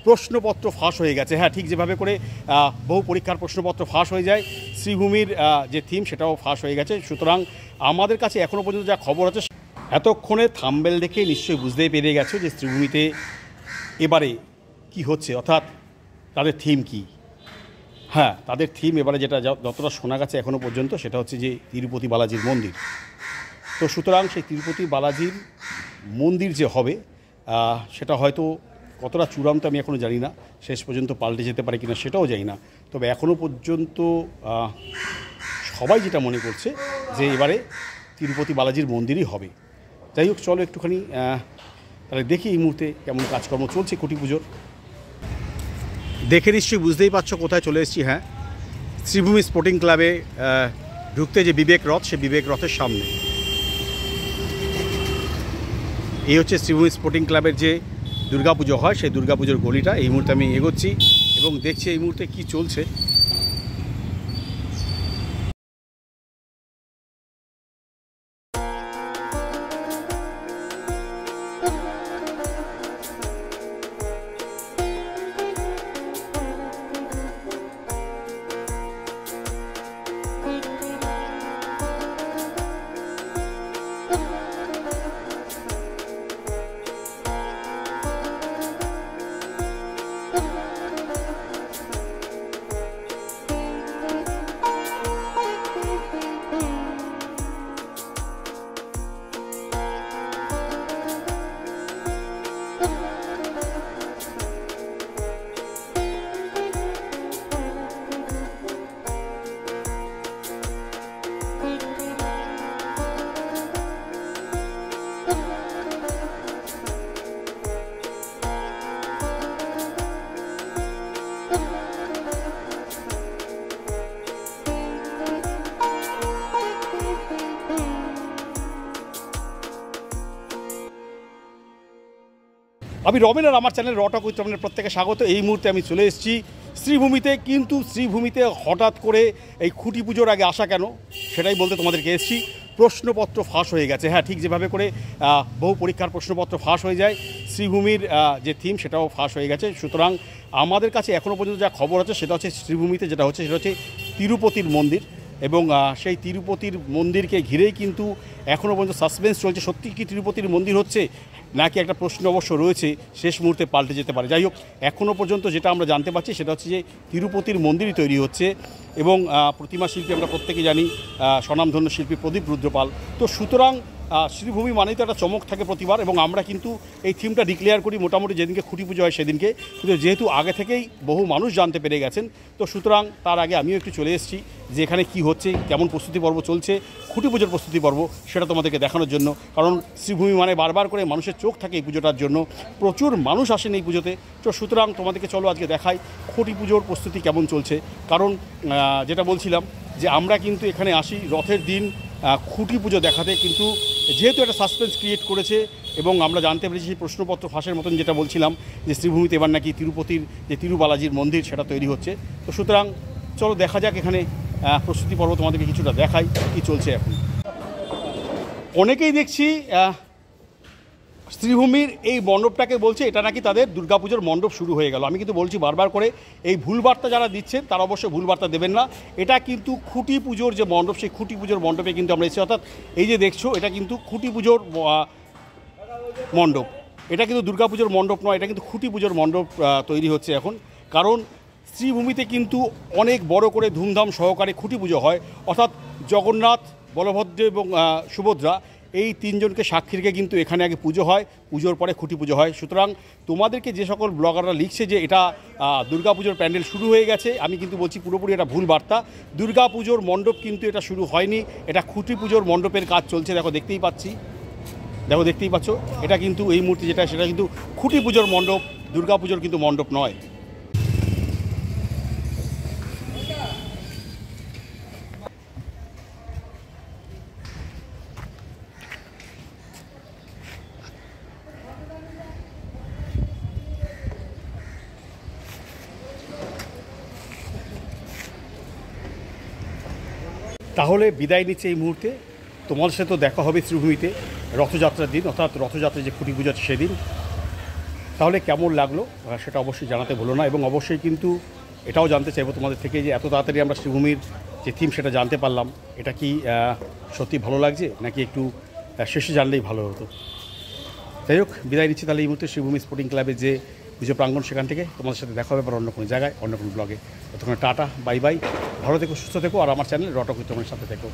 প্রশ্নপত্র ফাঁস হয়ে গেছে। হ্যাঁ, ঠিক যেভাবে করে বহু পরীক্ষার প্রশ্নপত্র ফাঁস হয়ে যায়, শ্রীভূমির যে থিম সেটাও ফাঁস হয়ে গেছে। সুতরাং আমাদের কাছে এখনও পর্যন্ত যা খবর আছে, এতক্ষণে থাম্বেল দেখে নিশ্চয়ই বুঝতেই পেরে গেছো যে শ্রীভূমিতে এবারে কি হচ্ছে, অর্থাৎ তাদের থিম কি। হ্যাঁ, তাদের থিম এবারে যেটা যতটা শোনা গেছে এখনও পর্যন্ত সেটা হচ্ছে যে তিরুপতি বালাজির মন্দির। তো সুতরাং সেই তিরুপতি বালাজির মন্দির যে হবে সেটা হয়তো কতটা চূড়ান্ত আমি এখনও জানি না, শেষ পর্যন্ত পাল্টে যেতে পারে কিনা সেটাও জানি না। তবে এখনও পর্যন্ত সবাই যেটা মনে করছে যে এবারে তিরুপতি বালাজির মন্দিরই হবে। যাই হোক, চলো একটুখানি তাহলে দেখি এই মুহূর্তে কেমন কাজকর্ম চলছে খুঁটি পুজোর। দেখে নিশ্চয়ই বুঝতেই পারছো কোথায় চলে এসেছি। হ্যাঁ, শ্রীভূমি স্পোর্টিং ক্লাবে ঢুকতে যে বিবেক রথ, সে বিবেক রথের সামনে এই হচ্ছে শ্রীভূমি স্পোর্টিং ক্লাবের যে দুর্গাপুজো হয় সেই দুর্গাপুজোর গলিটা। এই মুহূর্তে আমি এগোচ্ছি এবং দেখছি এই মুহূর্তে কি চলছে। আমি রবিন আর আমার চ্যানেল র টক উইথ রবিনের প্রত্যেকে স্বাগত। এই মুহূর্তে আমি চলে এসেছি শ্রীভূমিতে, কিন্তু শ্রীভূমিতে হঠাৎ করে এই খুঁটি পুজোর আগে আসা কেন সেটাই বলতে তোমাদেরকে এসেছি। প্রশ্নপত্র ফাঁস হয়ে গেছে। হ্যাঁ, ঠিক যেভাবে করে বহু পরীক্ষার প্রশ্নপত্র ফাঁস হয়ে যায়, শ্রীভূমির যে থিম সেটাও ফাঁস হয়ে গেছে। সুতরাং আমাদের কাছে এখনও পর্যন্ত যা খবর আছে সেটা হচ্ছে শ্রীভূমিতে যেটা হচ্ছে সেটা হচ্ছে তিরুপতির মন্দির, এবং সেই তিরুপতির মন্দিরকে ঘিরেই কিন্তু এখনও পর্যন্ত সাসপেন্স চলছে। সত্যি কি তিরুপতির মন্দির হচ্ছে নাকি একটা প্রশ্ন অবশ্য রয়েছে, শেষ মুহূর্তে পাল্টে যেতে পারে। যাই হোক, এখনও পর্যন্ত যেটা আমরা জানতে পারছি সেটা হচ্ছে যে তিরুপতির মন্দিরই তৈরি হচ্ছে, এবং প্রতিমা শিল্পী আমরা প্রত্যেকেই জানি স্বনামধন্য শিল্পী প্রদীপ রুদ্রপাল। তো সুতরাং শ্রীভূমি মানেই তো একটা চমক থাকে প্রতিবার, এবং আমরা কিন্তু এই থিমটা ডিক্লেয়ার করি মোটামুটি যেদিনকে খুঁটি পুজো হয় সেদিনকে, কিন্তু যেহেতু আগে থেকেই বহু মানুষ জানতে পেরে গেছেন, তো সুতরাং তার আগে আমিও একটু চলে এসেছি যে এখানে কী হচ্ছে, কেমন প্রস্তুতি পর্ব চলছে, খুঁটি পুজোর প্রস্তুতি পর্ব সেটা তোমাদেরকে দেখানোর জন্য। কারণ শ্রীভূমি মানে বারবার করে মানুষের চোখ থাকে এই পুজোটার জন্য, প্রচুর মানুষ আসেন এই পুজোতে। তো সুতরাং তোমাদেরকে চলো আজকে দেখাই খুঁটি পুজোর প্রস্তুতি কেমন চলছে। কারণ যেটা বলছিলাম যে আমরা কিন্তু এখানে আসি রথের দিন খুঁটি পুজো দেখাতে, কিন্তু যেহেতু একটা সাসপেন্স ক্রিয়েট করেছে এবং আমরা জানতে পেরেছি সেই প্রশ্নপত্র ফাঁসের মতন, যেটা বলছিলাম যে শ্রীভূমিতে এবার নাকি তিরুপতির যে তিরুবালাজির মন্দির সেটা তৈরি হচ্ছে। তো সুতরাং চলো দেখা যাক এখানে প্রস্তুতি পর্ব তোমাদেরকে কিছুটা দেখাই কী চলছে এখন। অনেকেই দেখছি শ্রীভূমির এই মণ্ডপটাকে বলছে এটা নাকি তাদের দুর্গাপুজোর মণ্ডপ শুরু হয়ে গেল। আমি কিন্তু বলছি বারবার করে, এই ভুলবার্তা যারা দিচ্ছেন তারা অবশ্যই ভুলবার্তা দেবেন না। এটা কিন্তু খুঁটি পুজোর যে মণ্ডপ, সেই খুঁটি পুজোর মণ্ডপে কিন্তু আমরা এসেছি। অর্থাৎ এই যে দেখছো এটা কিন্তু খুঁটি পুজোর মণ্ডপ, এটা কিন্তু দুর্গাপুজোর মণ্ডপ নয়, এটা কিন্তু খুঁটি পুজোর মণ্ডপ তৈরি হচ্ছে এখন। কারণ শ্রীভূমিতে কিন্তু অনেক বড় করে ধুমধাম সহকারে খুঁটি পুজো হয়, অর্থাৎ জগন্নাথ, বলভদ্র এবং সুভদ্রা এই তিনজনকে সাক্ষী রেখে কিন্তু এখানে আগে পুজো হয়, পুজোর পরে খুঁটি পুজো হয়। সুতরাং তোমাদেরকে যে সকল ব্লগাররা লিখছে যে এটা দুর্গাপুজোর প্যান্ডেল শুরু হয়ে গেছে, আমি কিন্তু বলছি পুরোপুরি এটা ভুল বার্তা। দুর্গাপুজোর মণ্ডপ কিন্তু এটা শুরু হয়নি, এটা খুঁটি পুজোর মণ্ডপের কাজ চলছে। দেখতেই পাচ্ছ এটা কিন্তু এই মুহূর্তে যেটা সেটা কিন্তু খুঁটি পুজোর মণ্ডপ, দুর্গাপুজোর কিন্তু মণ্ডপ নয়। তাহলে বিদায় নিচ্ছে এই মুহূর্তে। তোমার সাথে তো দেখা হবে শ্রীভূমিতে রথযাত্রার দিন, অর্থাৎ রথযাত্রা যে খুঁটি পুজো সেদিন। তাহলে কেমন লাগলো সেটা অবশ্যই জানাতে ভুলো না। এবং অবশ্যই কিন্তু এটাও জানতে চাইবো তোমাদের থেকে যে এত তাড়াতাড়ি আমরা শ্রীভূমির যে থিম সেটা জানতে পারলাম, এটা কি সত্যি ভালো লাগছে নাকি একটু শেষে জানলেই ভালো হতো। যাই হোক, বিদায় নিচ্ছি তাহলে এই মুহূর্তে শ্রীভূমি স্পোর্টিং ক্লাবের যে পুজো প্রাঙ্গণ সেখান থেকে। তোমাদের সাথে দেখা হবে আবার অন্য কোনো জায়গায়, অন্য কোনো ব্লগে। ততক্ষণ টাটা, বাই বাই, ভালো থেকো, সুস্থ থেকো, আর আমার চ্যানেল রটক উইথ সাথে থেকো।